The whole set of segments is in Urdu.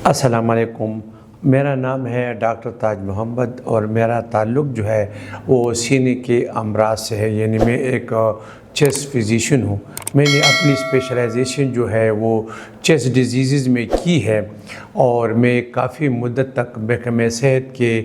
السلام علیکم۔ میرا نام ہے ڈاکٹر تاج محمد اور میرا تعلق جو ہے وہ سینے کے امراض سے ہے، یعنی میں ایک چیسٹ فزیشین ہوں۔ میں نے اپنی اسپیشلائزیشن جو ہے وہ چیسٹ ڈیزیزز میں کی ہے اور میں کافی مدت تک محکمہ صحت کے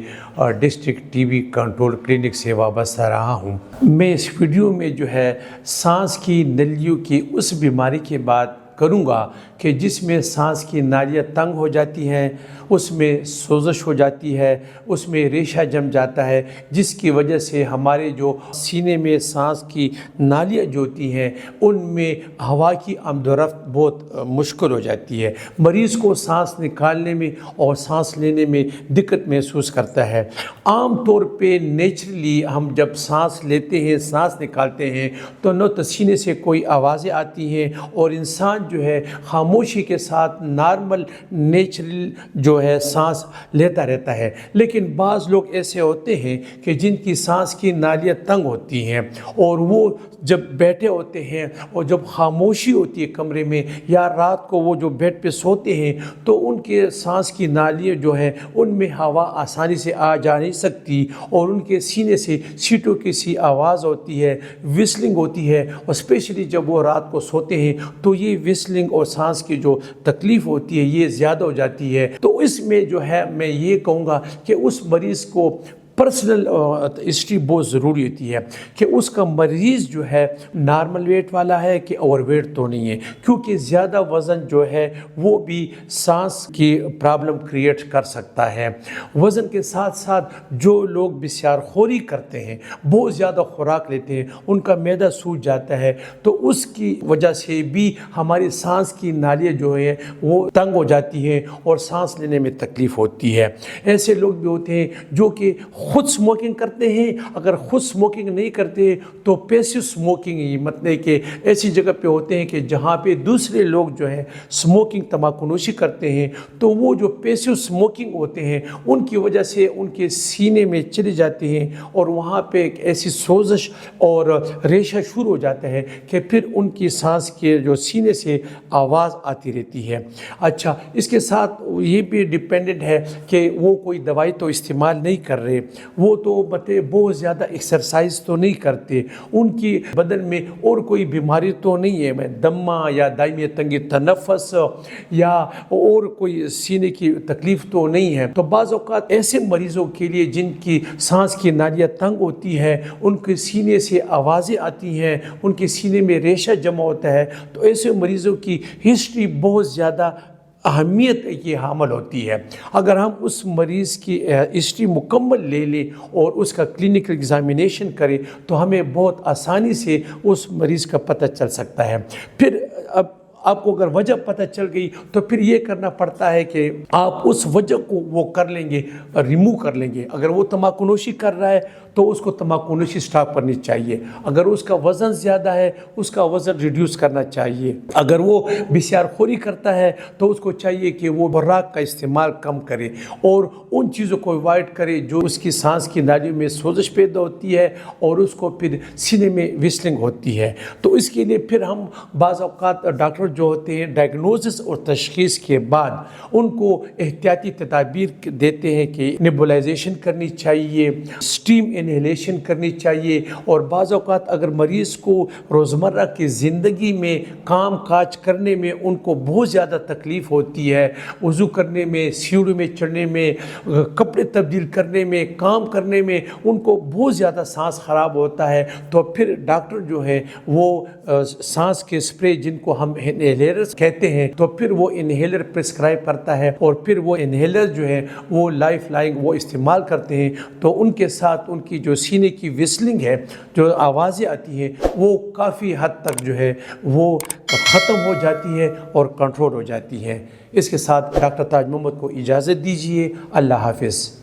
district T B control clinic سے وابستہ رہا ہوں۔ میں اس ویڈیو میں جو ہے سانس کی نلیوں کی اس بیماری کے بات کروں گا کہ جس میں سانس کی نالیاں تنگ ہو جاتی ہیں، اس میں سوزش ہو جاتی ہے، اس میں ریشہ جم جاتا ہے، جس کی وجہ سے ہمارے جو سینے میں سانس کی نالیاں جو ہوتی ہیں ان میں ہوا کی آمد و رفت بہت مشکل ہو جاتی ہے۔ مریض کو سانس نکالنے میں اور سانس لینے میں دقت محسوس کرتا ہے۔ عام طور پہ نیچرلی ہم جب سانس لیتے ہیں، سانس نکالتے ہیں تو نہ تو سینے سے کوئی آوازیں آتی ہیں اور انسان جو ہے خاموشی کے ساتھ نارمل نیچرل جو ہے سانس لیتا رہتا ہے، لیکن بعض لوگ ایسے ہوتے ہیں کہ جن کی سانس کی نالیاں تنگ ہوتی ہیں اور وہ جب بیٹھے ہوتے ہیں اور جب خاموشی ہوتی ہے کمرے میں یا رات کو وہ جو بیڈ پہ سوتے ہیں تو ان کے سانس کی نالیاں جو ہیں ان میں ہوا آسانی سے آ جا نہیں سکتی اور ان کے سینے سے سیٹوں کی سی آواز ہوتی ہے، وسلنگ ہوتی ہے، اور اسپیشلی جب وہ رات کو سوتے ہیں تو یہ وسلنگ اور سانس کی جو تکلیف ہوتی ہے یہ زیادہ ہو جاتی ہے۔ تو اس میں جو ہے میں یہ کہوں گا کہ اس مریض کو پرسنل ہسٹری بہت ضروری ہوتی ہے کہ اس کا مریض جو ہے نارمل ویٹ والا ہے کہ اوور ویٹ تو نہیں ہے، کیونکہ زیادہ وزن جو ہے وہ بھی سانس کی پرابلم کریٹ کر سکتا ہے۔ وزن کے ساتھ ساتھ جو لوگ بسیار خوری کرتے ہیں، بہت زیادہ خوراک لیتے ہیں، ان کا معدہ سوج جاتا ہے تو اس کی وجہ سے بھی ہماری سانس کی نالیاں جو ہیں وہ تنگ ہو جاتی ہیں اور سانس لینے میں تکلیف ہوتی ہے۔ ایسے لوگ بھی ہوتے ہیں جو کہ خود سموکنگ کرتے ہیں، اگر خود سموکنگ نہیں کرتے تو پیسو سموکنگ، یہ مطلب کہ ایسی جگہ پہ ہوتے ہیں کہ جہاں پہ دوسرے لوگ جو ہے سموکنگ تمباکو نوشی کرتے ہیں تو وہ جو پیسو سموکنگ ہوتے ہیں ان کی وجہ سے ان کے سینے میں چلے جاتے ہیں اور وہاں پہ ایک ایسی سوزش اور ریشہ شروع ہو جاتا ہے کہ پھر ان کی سانس کے جو سینے سے آواز آتی رہتی ہے۔ اچھا، اس کے ساتھ یہ بھی ڈیپینڈنٹ ہے کہ وہ کوئی دوائی تو استعمال نہیں کر رہے، وہ تو بہت زیادہ ایکسرسائز تو نہیں کرتے، ان کی بدن میں اور کوئی بیماری تو نہیں ہے، دمہ یا دائمی تنگی تنفس یا اور کوئی سینے کی تکلیف تو نہیں ہے۔ تو بعض اوقات ایسے مریضوں کے لیے جن کی سانس کی نالیاں تنگ ہوتی ہے، ان کے سینے سے آوازیں آتی ہیں، ان کے سینے میں ریشہ جمع ہوتا ہے، تو ایسے مریضوں کی ہسٹری بہت زیادہ اہمیت کی حامل ہوتی ہے۔ اگر ہم اس مریض کی ہسٹری مکمل لے لیں اور اس کا کلینکل ایگزامینیشن کریں تو ہمیں بہت آسانی سے اس مریض کا پتہ چل سکتا ہے۔ پھر اب آپ کو اگر وجہ پتہ چل گئی تو پھر یہ کرنا پڑتا ہے کہ آپ اس وجہ کو وہ کر لیں گے، ریموو کر لیں گے۔ اگر وہ تمباکو نوشی کر رہا ہے تو اس کو تمباکو نوشی سٹاپ کرنی چاہیے۔ اگر اس کا وزن زیادہ ہے اس کا وزن ریڈیوس کرنا چاہیے۔ اگر وہ بسیار خوری کرتا ہے تو اس کو چاہیے کہ وہ براق کا استعمال کم کرے اور ان چیزوں کو اوائڈ کرے جو اس کی سانس کی نالیوں میں سوزش پیدا ہوتی ہے اور اس کو پھر سینے میں وسلنگ ہوتی ہے۔ تو اس کے لیے پھر ہم بعض اوقات ڈاکٹر جو ہوتے ہیں ڈائگنوزس اور تشخیص کے بعد ان کو احتیاطی تدابیر دیتے ہیں کہ نیبولائزیشن کرنی چاہیے، اسٹیم انہیلیشن کرنی چاہیے، اور بعض اوقات اگر مریض کو روزمرہ کی زندگی میں کام کاج کرنے میں ان کو بہت زیادہ تکلیف ہوتی ہے، وضو کرنے میں، سیڑھیوں میں چڑھنے میں، کپڑے تبدیل کرنے میں، کام کرنے میں ان کو بہت زیادہ سانس خراب ہوتا ہے، تو پھر ڈاکٹر جو ہے وہ سانس کے اسپرے جن کو ہم انہیلرز کہتے ہیں تو پھر وہ انہیلر پرسکرائب کرتا ہے اور پھر وہ انہیلر جو ہے وہ لائف لائنگ وہ استعمال کرتے ہیں، تو ان کے ساتھ ان کی جو سینے کی وسلنگ ہے، جو آوازیں آتی ہیں، وہ کافی حد تک جو ہے وہ ختم ہو جاتی ہے اور کنٹرول ہو جاتی ہے۔ اس کے ساتھ ڈاکٹر تاج محمد کو اجازت دیجیے۔ اللہ حافظ۔